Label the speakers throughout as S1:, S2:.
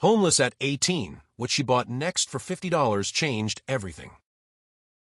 S1: Homeless at 18, what she bought next for $50 changed everything.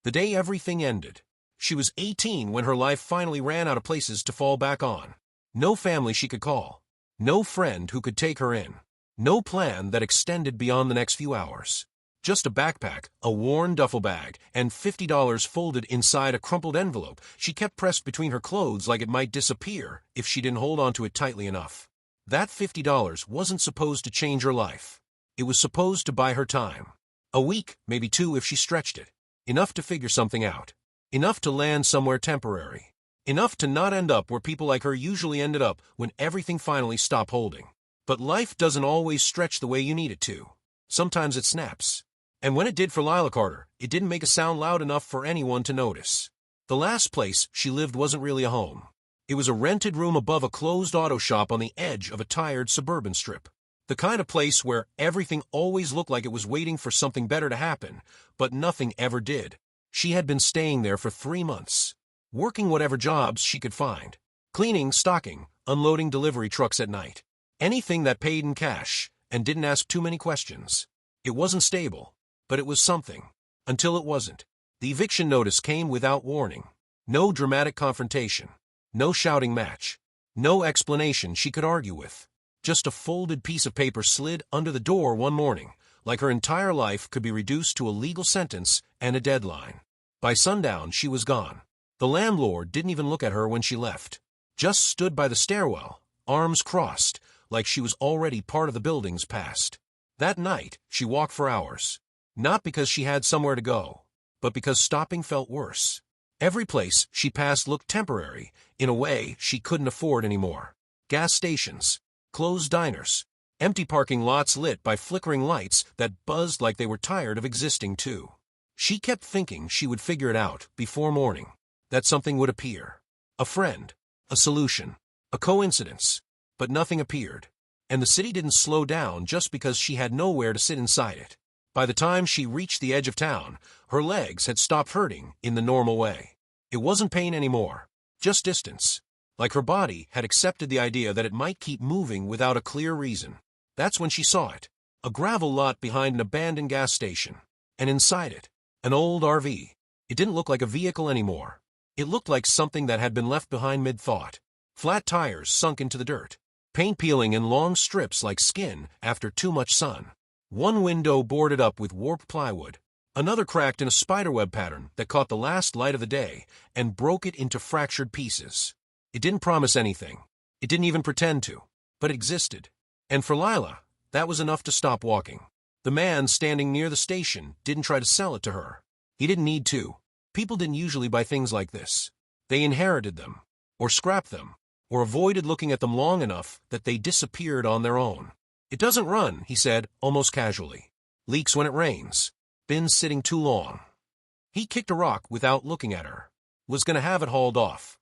S1: The day everything ended. She was 18 when her life finally ran out of places to fall back on. No family she could call. No friend who could take her in. No plan that extended beyond the next few hours. Just a backpack, a worn duffel bag, and $50 folded inside a crumpled envelope she kept pressed between her clothes like it might disappear if she didn't hold onto it tightly enough. That $50 wasn't supposed to change her life. It was supposed to buy her time. A week, maybe two if she stretched it. Enough to figure something out. Enough to land somewhere temporary. Enough to not end up where people like her usually ended up when everything finally stopped holding. But life doesn't always stretch the way you need it to. Sometimes it snaps. And when it did for Lila Carter, it didn't make a sound loud enough for anyone to notice. The last place she lived wasn't really a home. It was a rented room above a closed auto shop on the edge of a tired suburban strip. The kind of place where everything always looked like it was waiting for something better to happen, but nothing ever did. She had been staying there for 3 months, working whatever jobs she could find. Cleaning, stocking, unloading delivery trucks at night. Anything that paid in cash and didn't ask too many questions. It wasn't stable, but it was something. Until it wasn't. The eviction notice came without warning. No dramatic confrontation. No shouting match. No explanation she could argue with. Just a folded piece of paper slid under the door one morning, like her entire life could be reduced to a legal sentence and a deadline. By sundown, she was gone. The landlord didn't even look at her when she left. Just stood by the stairwell, arms crossed, like she was already part of the building's past. That night, she walked for hours. Not because she had somewhere to go, but because stopping felt worse. Every place she passed looked temporary, in a way she couldn't afford anymore. Gas stations, closed diners, empty parking lots lit by flickering lights that buzzed like they were tired of existing too. She kept thinking she would figure it out before morning, that something would appear. A friend, a solution, a coincidence, but nothing appeared. And the city didn't slow down just because she had nowhere to sit inside it. By the time she reached the edge of town, her legs had stopped hurting in the normal way. It wasn't pain anymore, just distance. Like her body had accepted the idea that it might keep moving without a clear reason. That's when she saw it. A gravel lot behind an abandoned gas station. And inside it, an old RV. It didn't look like a vehicle anymore. It looked like something that had been left behind mid-thought. Flat tires sunk into the dirt. Paint peeling in long strips like skin after too much sun. One window boarded up with warped plywood. Another cracked in a spiderweb pattern that caught the last light of the day and broke it into fractured pieces. It didn't promise anything. It didn't even pretend to. But it existed. And for Lila, that was enough to stop walking. The man standing near the station didn't try to sell it to her. He didn't need to. People didn't usually buy things like this. They inherited them, or scrapped them, or avoided looking at them long enough that they disappeared on their own. It doesn't run, he said, almost casually. Leaks when it rains. Been sitting too long. He kicked a rock without looking at her. Was going to have it hauled off.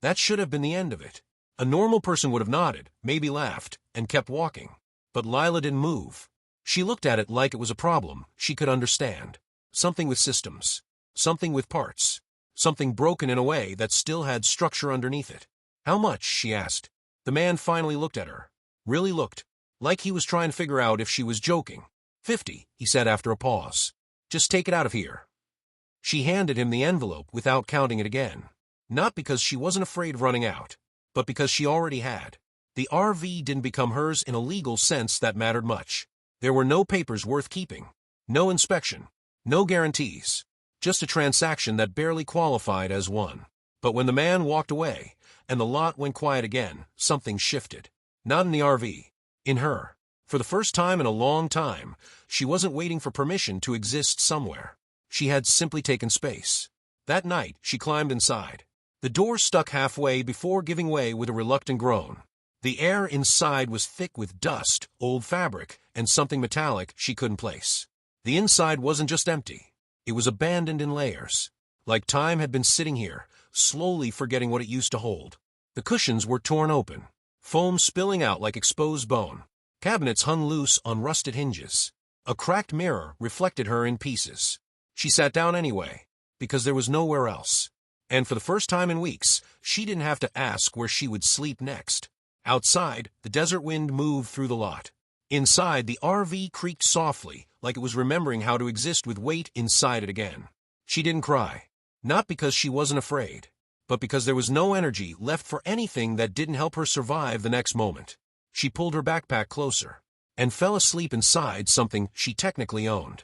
S1: That should have been the end of it. A normal person would have nodded, maybe laughed, and kept walking. But Lila didn't move. She looked at it like it was a problem she could understand. Something with systems. Something with parts. Something broken in a way that still had structure underneath it. How much? She asked. The man finally looked at her. Really looked. Like he was trying to figure out if she was joking. 50, he said after a pause. Just take it out of here. She handed him the envelope without counting it again. Not because she wasn't afraid of running out, but because she already had. The RV didn't become hers in a legal sense that mattered much. There were no papers worth keeping. No inspection. No guarantees. Just a transaction that barely qualified as one. But when the man walked away, and the lot went quiet again, something shifted. Not in the RV. In her. For the first time in a long time, she wasn't waiting for permission to exist somewhere. She had simply taken space. That night, she climbed inside. The door stuck halfway before giving way with a reluctant groan. The air inside was thick with dust, old fabric, and something metallic she couldn't place. The inside wasn't just empty. It was abandoned in layers. Like time had been sitting here, slowly forgetting what it used to hold. The cushions were torn open. Foam spilling out like exposed bone. Cabinets hung loose on rusted hinges. A cracked mirror reflected her in pieces. She sat down anyway, because there was nowhere else. And for the first time in weeks, she didn't have to ask where she would sleep next. Outside, the desert wind moved through the lot. Inside, the RV creaked softly, like it was remembering how to exist with weight inside it again. She didn't cry. Not because she wasn't afraid, but because there was no energy left for anything that didn't help her survive the next moment. She pulled her backpack closer and fell asleep inside something she technically owned.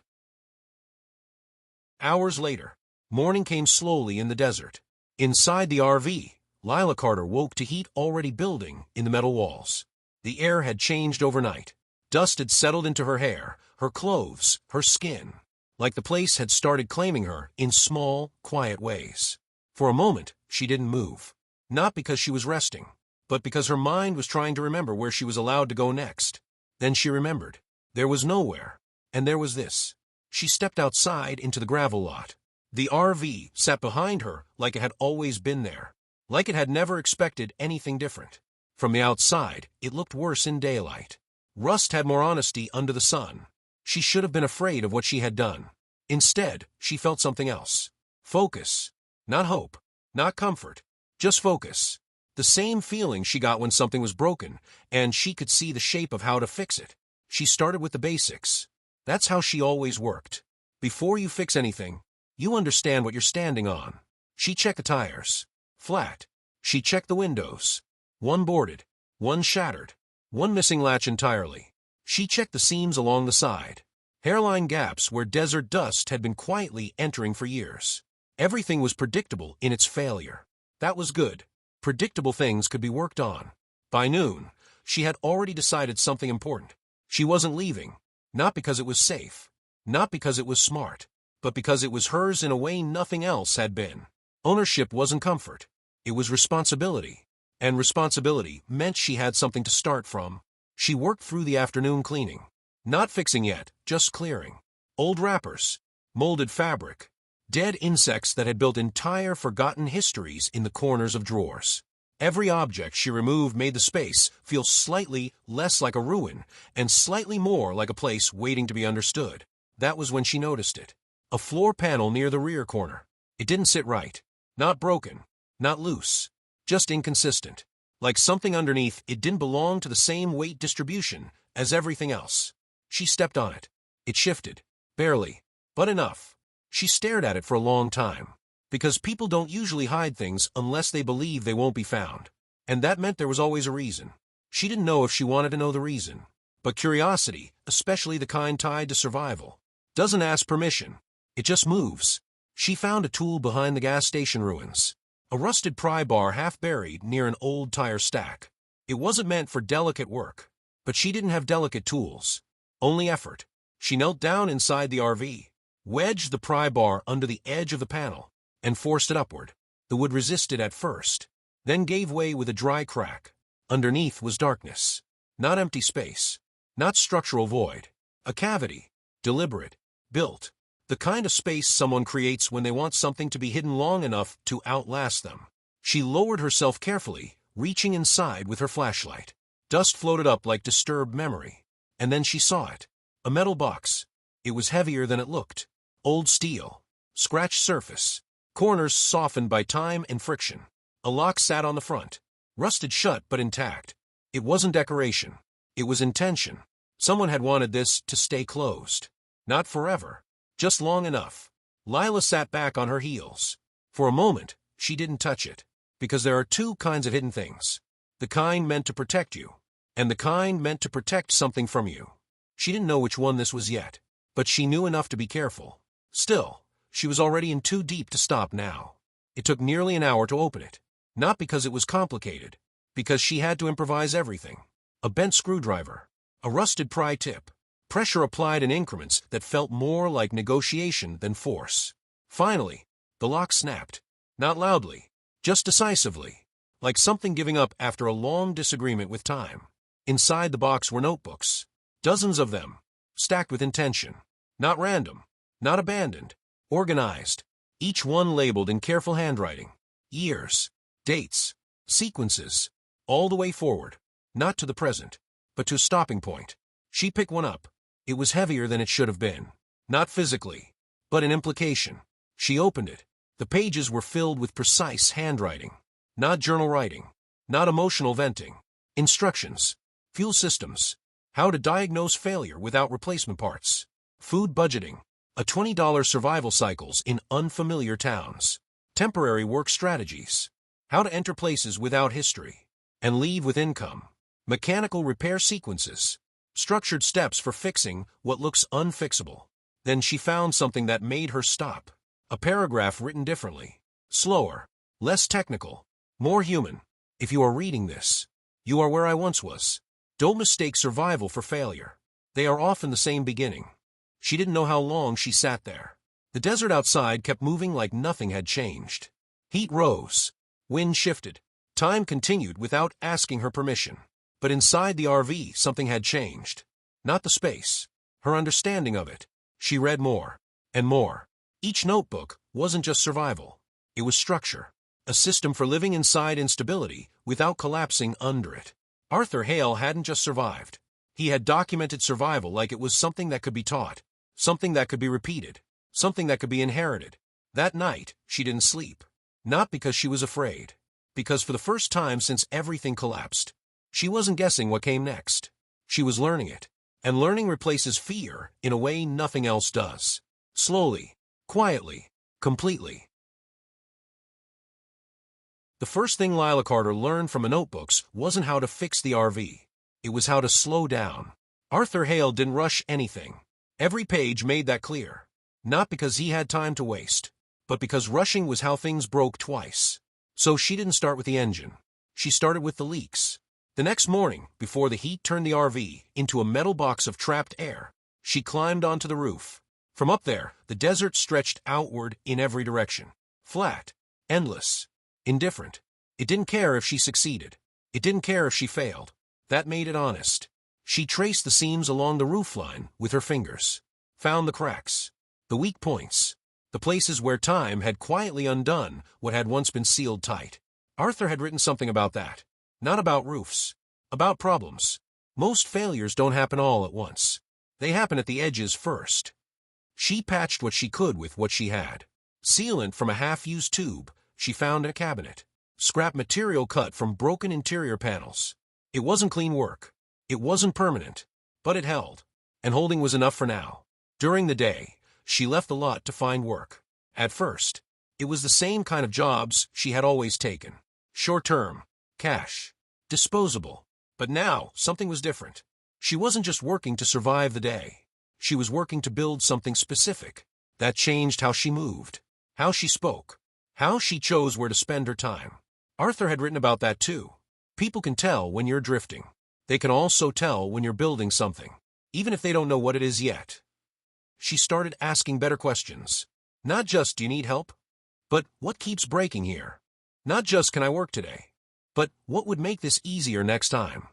S1: Hours later, morning came slowly in the desert. Inside the RV, Lila Carter woke to heat already building in the metal walls. The air had changed overnight. Dust had settled into her hair, her clothes, her skin, like the place had started claiming her in small, quiet ways. For a moment, she didn't move. Not because she was resting, but because her mind was trying to remember where she was allowed to go next. Then she remembered. There was nowhere, and there was this. She stepped outside into the gravel lot. The RV sat behind her like it had always been there, like it had never expected anything different. From the outside, it looked worse in daylight. Rust had more honesty under the sun. She should have been afraid of what she had done. Instead, she felt something else. Focus. Not hope. Not comfort. Just focus. The same feeling she got when something was broken, and she could see the shape of how to fix it. She started with the basics. That's how she always worked. Before you fix anything, you understand what you're standing on. She checked the tires. Flat. She checked the windows. One boarded. One shattered. One missing latch entirely. She checked the seams along the side. Hairline gaps where desert dust had been quietly entering for years. Everything was predictable in its failure. That was good. Predictable things could be worked on. By noon, she had already decided something important. She wasn't leaving. Not because it was safe. Not because it was smart. But because it was hers in a way nothing else had been. Ownership wasn't comfort. It was responsibility. And responsibility meant she had something to start from. She worked through the afternoon cleaning. Not fixing yet, just clearing. Old wrappers, molded fabric, dead insects that had built entire forgotten histories in the corners of drawers. Every object she removed made the space feel slightly less like a ruin and slightly more like a place waiting to be understood. That was when she noticed it. A floor panel near the rear corner. It didn't sit right. Not broken. Not loose. Just inconsistent. Like something underneath it didn't belong to the same weight distribution as everything else. She stepped on it. It shifted. Barely. But enough. She stared at it for a long time. Because people don't usually hide things unless they believe they won't be found. And that meant there was always a reason. She didn't know if she wanted to know the reason. But curiosity, especially the kind tied to survival, doesn't ask permission. It just moves. She found a tool behind the gas station ruins. A rusted pry bar half buried near an old tire stack. It wasn't meant for delicate work. But she didn't have delicate tools. Only effort. She knelt down inside the RV, wedged the pry bar under the edge of the panel, and forced it upward. The wood resisted at first, then gave way with a dry crack. Underneath was darkness. Not empty space. Not structural void. A cavity. Deliberate. Built. The kind of space someone creates when they want something to be hidden long enough to outlast them. She lowered herself carefully, reaching inside with her flashlight. Dust floated up like disturbed memory. And then she saw it. A metal box. It was heavier than it looked. Old steel. Scratched surface. Corners softened by time and friction. A lock sat on the front. Rusted shut but intact. It wasn't decoration. It was intention. Someone had wanted this to stay closed. Not forever. Just long enough. Lila sat back on her heels. For a moment, she didn't touch it. Because there are two kinds of hidden things. The kind meant to protect you. And the kind meant to protect something from you. She didn't know which one this was yet. But she knew enough to be careful. Still, she was already in too deep to stop now. It took nearly an hour to open it. Not because it was complicated. Because she had to improvise everything. A bent screwdriver. A rusted pry tip. Pressure applied in increments that felt more like negotiation than force. Finally, the lock snapped. Not loudly. Just decisively. Like something giving up after a long disagreement with time. Inside the box were notebooks. Dozens of them. Stacked with intention. Not random. Not abandoned. Organized. Each one labeled in careful handwriting. Years. Dates. Sequences. All the way forward. Not to the present. But to a stopping point. She picked one up. It was heavier than it should have been. Not physically. But in implication. She opened it. The pages were filled with precise handwriting. Not journal writing. Not emotional venting. Instructions. Fuel systems. How to diagnose failure without replacement parts. Food budgeting. A $20 survival cycles in unfamiliar towns. Temporary work strategies. How to enter places without history and leave with income. Mechanical repair sequences. Structured steps for fixing what looks unfixable. Then she found something that made her stop. A paragraph written differently. Slower. Less technical. More human. If you are reading this, you are where I once was. Don't mistake survival for failure. They are often the same beginning. She didn't know how long she sat there. The desert outside kept moving like nothing had changed. Heat rose. Wind shifted. Time continued without asking her permission. But inside the RV, something had changed. Not the space. Her understanding of it. She read more and more. Each notebook wasn't just survival. It was structure. A system for living inside instability without collapsing under it. Arthur Hale hadn't just survived. He had documented survival like it was something that could be taught, something that could be repeated, something that could be inherited. That night, she didn't sleep. Not because she was afraid. Because for the first time since everything collapsed, she wasn't guessing what came next. She was learning it. And learning replaces fear in a way nothing else does. Slowly, quietly, completely. The first thing Lila Carter learned from her notebooks wasn't how to fix the RV. It was how to slow down. Arthur Hale didn't rush anything. Every page made that clear. Not because he had time to waste, but because rushing was how things broke twice. So she didn't start with the engine. She started with the leaks. The next morning, before the heat turned the RV into a metal box of trapped air, she climbed onto the roof. From up there, the desert stretched outward in every direction. Flat, endless, indifferent. It didn't care if she succeeded. It didn't care if she failed. That made it honest. She traced the seams along the roofline with her fingers. Found the cracks, the weak points, the places where time had quietly undone what had once been sealed tight. Arthur had written something about that. Not about roofs. About problems. Most failures don't happen all at once. They happen at the edges first. She patched what she could with what she had. Sealant from a half-used tube she found in a cabinet. Scrap material cut from broken interior panels. It wasn't clean work. It wasn't permanent. But it held. And holding was enough for now. During the day, she left the lot to find work. At first, it was the same kind of jobs she had always taken. Short-term. Cash. Disposable. But now, something was different. She wasn't just working to survive the day. She was working to build something specific. That changed how she moved. How she spoke. How she chose where to spend her time. Arthur had written about that too. People can tell when you're drifting. They can also tell when you're building something, even if they don't know what it is yet. She started asking better questions. Not just, do you need help? But, what keeps breaking here? Not just, can I work today? But, what would make this easier next time?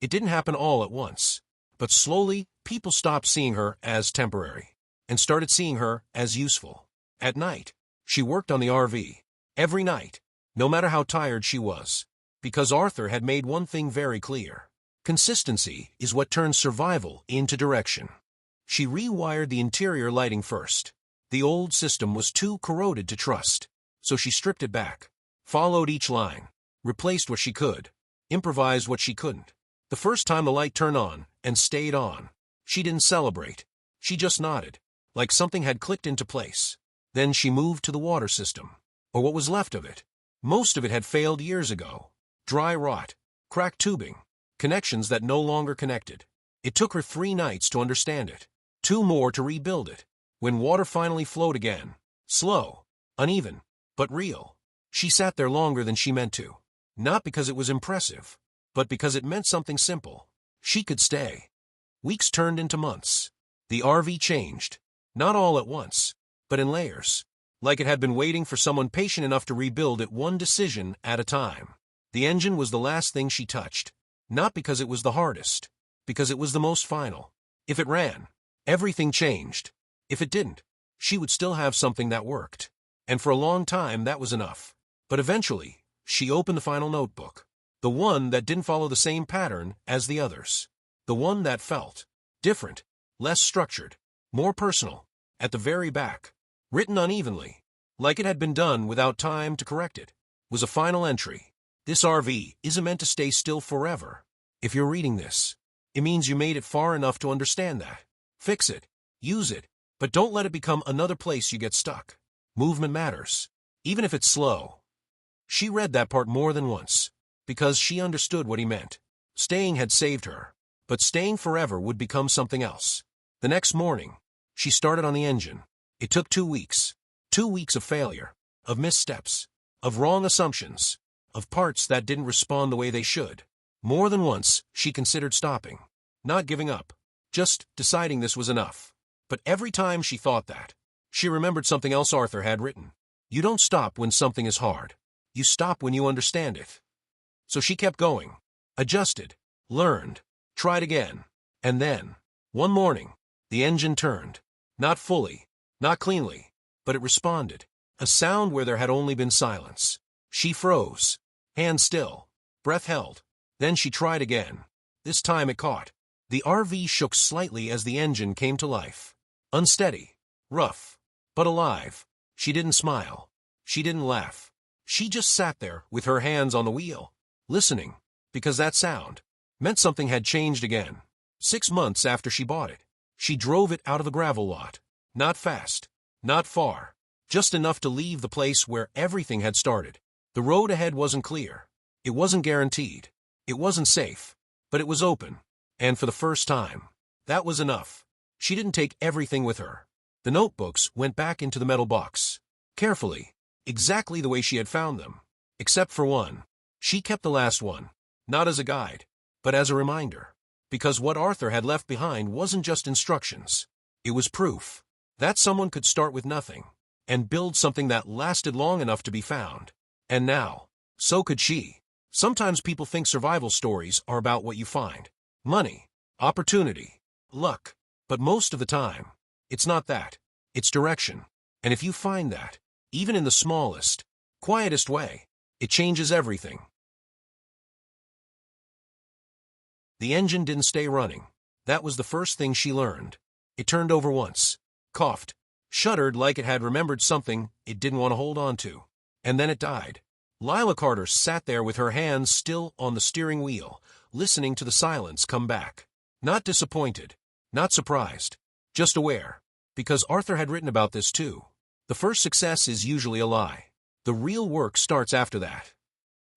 S1: It didn't happen all at once. But slowly, people stopped seeing her as temporary and started seeing her as useful. At night, she worked on the RV. Every night, no matter how tired she was. Because Arthur had made one thing very clear. Consistency is what turns survival into direction. She rewired the interior lighting first. The old system was too corroded to trust. So she stripped it back. Followed each line. Replaced what she could. Improvised what she couldn't. The first time the light turned on and stayed on, she didn't celebrate. She just nodded, like something had clicked into place. Then she moved to the water system, or what was left of it. Most of it had failed years ago. Dry rot, cracked tubing, connections that no longer connected. It took her 3 nights to understand it, 2 more to rebuild it. When water finally flowed again, slow, uneven, but real, she sat there longer than she meant to. Not because it was impressive, but because it meant something simple. She could stay. Weeks turned into months. The RV changed. Not all at once, but in layers. Like it had been waiting for someone patient enough to rebuild it one decision at a time. The engine was the last thing she touched. Not because it was the hardest. Because it was the most final. If it ran, everything changed. If it didn't, she would still have something that worked. And for a long time that was enough. But eventually, she opened the final notebook. The one that didn't follow the same pattern as the others. The one that felt different, less structured, more personal. At the very back, written unevenly, like it had been done without time to correct it, was a final entry. This RV isn't meant to stay still forever. If you're reading this, It means you made it far enough to understand that. Fix it. Use it. But don't let it become another place you get stuck. Movement matters. Even if it's slow. She read that part more than once. Because she understood what he meant. Staying had saved her. But staying forever would become something else. The next morning, she started on the engine. It took 2 weeks. 2 weeks of failure. Of missteps. Of wrong assumptions. Of parts that didn't respond the way they should. More than once, she considered stopping. Not giving up. Just deciding this was enough. But every time she thought that, she remembered something else Arthur had written. You don't stop when something is hard. You stop when you understand it. So she kept going. Adjusted. Learned. Tried again. And then, one morning, the engine turned. Not fully. Not cleanly. But it responded. A sound where there had only been silence. She froze. Hand still. Breath held. Then she tried again. This time it caught. The RV shook slightly as the engine came to life. Unsteady. Rough. But alive. She didn't smile. She didn't laugh. She just sat there with her hands on the wheel. Listening. Because that sound meant something had changed again. 6 months after she bought it, she drove it out of the gravel lot. Not fast. Not far. Just enough to leave the place where everything had started. The road ahead wasn't clear. It wasn't guaranteed. It wasn't safe. But it was open. And for the first time, that was enough. She didn't take everything with her. The notebooks went back into the metal box. Carefully. Exactly the way she had found them. Except for one. She kept the last one. Not as a guide, but as a reminder. Because what Arthur had left behind wasn't just instructions. It was proof that someone could start with nothing and build something that lasted long enough to be found. And now, so could she. Sometimes people think survival stories are about what you find. Money, opportunity, luck. But most of the time, it's not that. It's direction. And if you find that, even in the smallest, quietest way, it changes everything. The engine didn't stay running. That was the first thing she learned. It turned over once, coughed, shuddered like it had remembered something it didn't want to hold on to. And then it died. Lila Carter sat there with her hands still on the steering wheel, listening to the silence come back. Not disappointed, not surprised, just aware. Because Arthur had written about this too. The first success is usually a lie. The real work starts after that.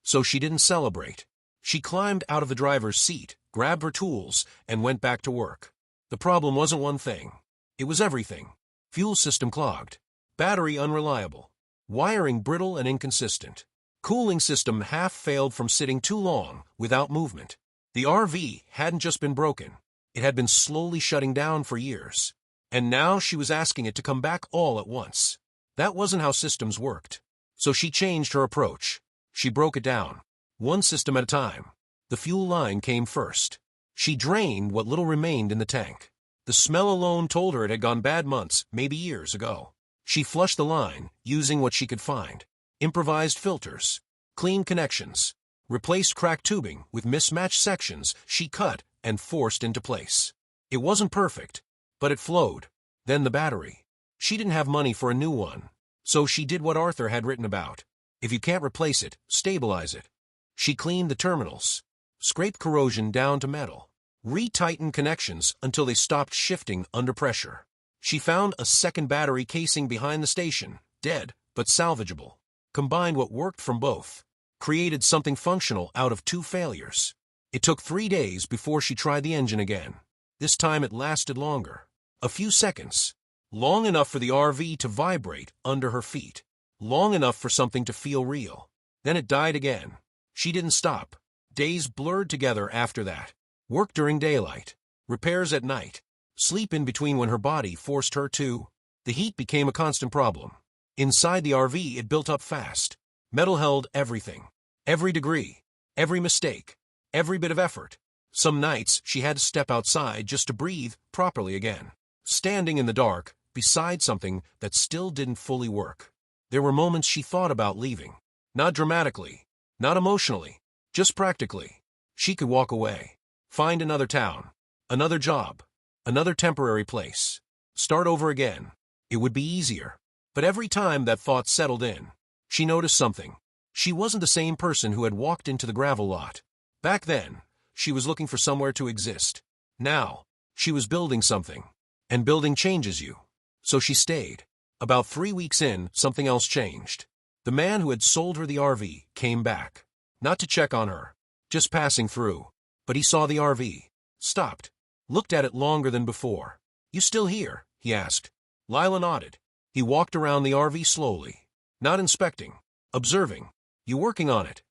S1: So she didn't celebrate. She climbed out of the driver's seat, grabbed her tools, and went back to work. The problem wasn't one thing. It was everything. Fuel system clogged. Battery unreliable. Wiring brittle and inconsistent. Cooling system half failed from sitting too long without movement. The RV hadn't just been broken. It had been slowly shutting down for years. And now she was asking it to come back all at once. That wasn't how systems worked. So she changed her approach. She broke it down. One system at a time. The fuel line came first. She drained what little remained in the tank. The smell alone told her it had gone bad months, maybe years ago. She flushed the line, using what she could find. Improvised filters. Cleaned connections. Replaced cracked tubing with mismatched sections she cut and forced into place. It wasn't perfect, but it flowed. Then the battery. She didn't have money for a new one. So she did what Arthur had written about. If you can't replace it, stabilize it. She cleaned the terminals. Scraped corrosion down to metal. Retightened connections until they stopped shifting under pressure. She found a second battery casing behind the station, dead but salvageable. Combined what worked from both. Created something functional out of 2 failures. It took 3 days before she tried the engine again. This time it lasted longer. A few seconds. Long enough for the RV to vibrate under her feet. Long enough for something to feel real. Then it died again. She didn't stop. Days blurred together after that. Work during daylight. Repairs at night. Sleep in between when her body forced her to. The heat became a constant problem. Inside the RV it built up fast. Metal held everything. Every degree. Every mistake. Every bit of effort. Some nights she had to step outside just to breathe properly again. Standing in the dark, beside something that still didn't fully work. There were moments she thought about leaving. Not dramatically. Not emotionally. Just practically. She could walk away. Find another town. Another job. Another temporary place. Start over again. It would be easier. But every time that thought settled in, she noticed something. She wasn't the same person who had walked into the gravel lot. Back then, she was looking for somewhere to exist. Now, she was building something. And building changes you. So she stayed. About 3 weeks in, something else changed. The man who had sold her the RV came back. Not to check on her. Just passing through. But he saw the RV. Stopped. Looked at it longer than before. "You still here?" he asked. Lila nodded. He walked around the RV slowly. Not inspecting. Observing. "You working on it?"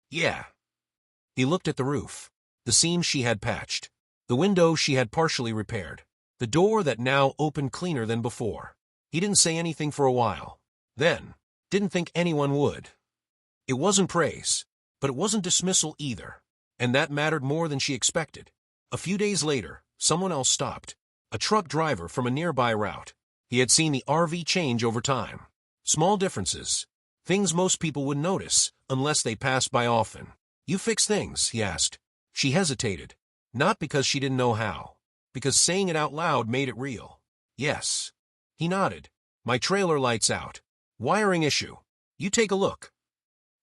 S1: "Yeah." He looked at the roof. The seams she had patched. The window she had partially repaired. The door that now opened cleaner than before. He didn't say anything for a while. Then, didn't think anyone would. It wasn't praise, but it wasn't dismissal either. And that mattered more than she expected. A few days later, someone else stopped. A truck driver from a nearby route. He had seen the RV change over time. Small differences. Things most people wouldn't notice, unless they passed by often. "You fix things?" he asked. She hesitated. Not because she didn't know how. Because saying it out loud made it real. "Yes." He nodded. "My trailer lights out. Wiring issue. You take a look."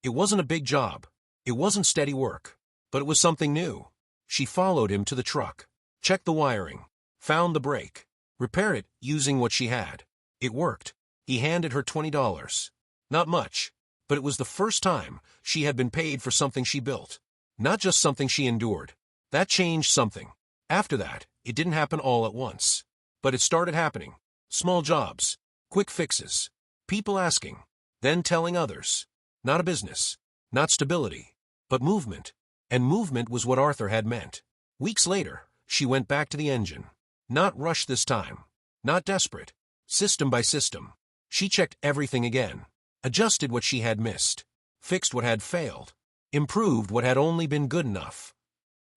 S1: It wasn't a big job. It wasn't steady work. But it was something new. She followed him to the truck. Checked the wiring. Found the break. Repaired it using what she had. It worked. He handed her $20. Not much. But it was the first time she had been paid for something she built. Not just something she endured. That changed something. After that, it didn't happen all at once. But it started happening. Small jobs. Quick fixes. People asking. Then telling others. Not a business. Not stability. But movement. And movement was what Arthur had meant. Weeks later, she went back to the engine. Not rushed this time. Not desperate. System by system. She checked everything again. Adjusted what she had missed. Fixed what had failed. Improved what had only been good enough.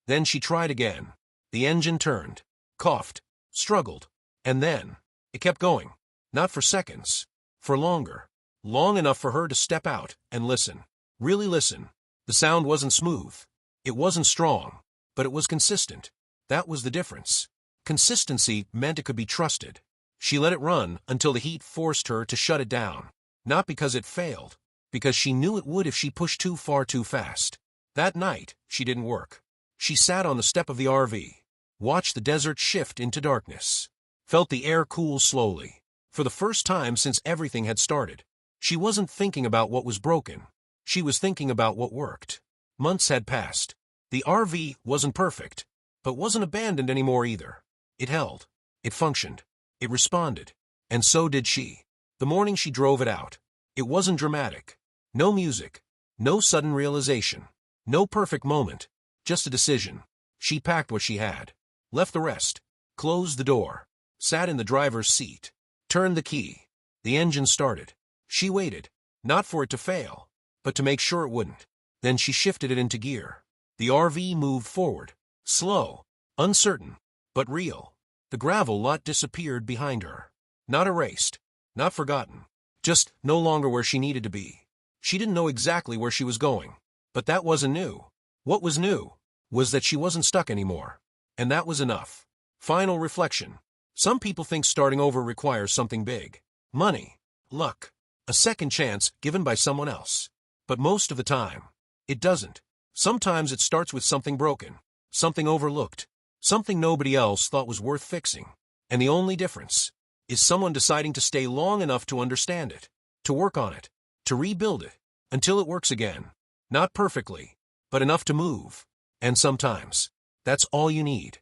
S1: Then she tried again. The engine turned. Coughed. Struggled. And then, it kept going. Not for seconds. For longer. Long enough for her to step out and listen. Really listen. The sound wasn't smooth. It wasn't strong. But it was consistent. That was the difference. Consistency meant it could be trusted. She let it run until the heat forced her to shut it down. Not because it failed. Because she knew it would if she pushed too far too fast. That night, she didn't work. She sat on the step of the RV. Watched the desert shift into darkness. Felt the air cool slowly. For the first time since everything had started. She wasn't thinking about what was broken. She was thinking about what worked. Months had passed. The RV wasn't perfect. But wasn't abandoned anymore either. It held. It functioned. It responded. And so did she. The morning she drove it out. It wasn't dramatic. No music. No sudden realization. No perfect moment. Just a decision. She packed what she had. Left the rest. Closed the door. Sat in the driver's seat. Turned the key. The engine started. She waited. Not for it to fail. But to make sure it wouldn't. Then she shifted it into gear. The RV moved forward. Slow. Uncertain. But real. The gravel lot disappeared behind her. Not erased. Not forgotten. Just no longer where she needed to be. She didn't know exactly where she was going. But that wasn't new. What was new was that she wasn't stuck anymore. And that was enough. Final reflection. Some people think starting over requires something big. Money. Luck. A second chance given by someone else. But most of the time, it doesn't. Sometimes it starts with something broken. Something overlooked. Something nobody else thought was worth fixing. And the only difference is someone deciding to stay long enough to understand it. To work on it. To rebuild it. Until it works again. Not perfectly. But enough to move. And sometimes, that's all you need.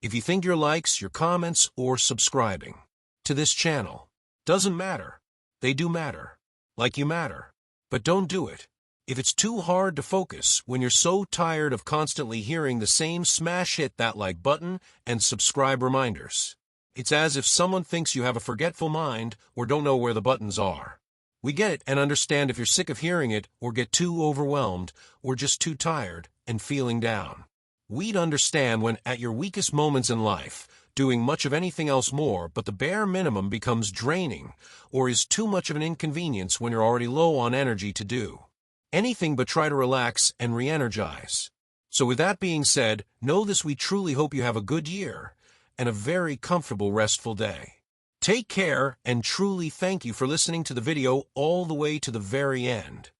S1: If you think your likes, your comments, or subscribing to this channel doesn't matter, they do matter. Like you matter. But don't do it if it's too hard to focus when you're so tired of constantly hearing the same smash hit that like button and subscribe reminders. It's as if someone thinks you have a forgetful mind or don't know where the buttons are. We get it and understand if you're sick of hearing it or get too overwhelmed or just too tired and feeling down. We'd understand when at your weakest moments in life, doing much of anything else more but the bare minimum becomes draining or is too much of an inconvenience when you're already low on energy to do anything but try to relax and re-energize. So with that being said, know this: we truly hope you have a good year and a very comfortable, restful day. Take care and truly thank you for listening to the video all the way to the very end.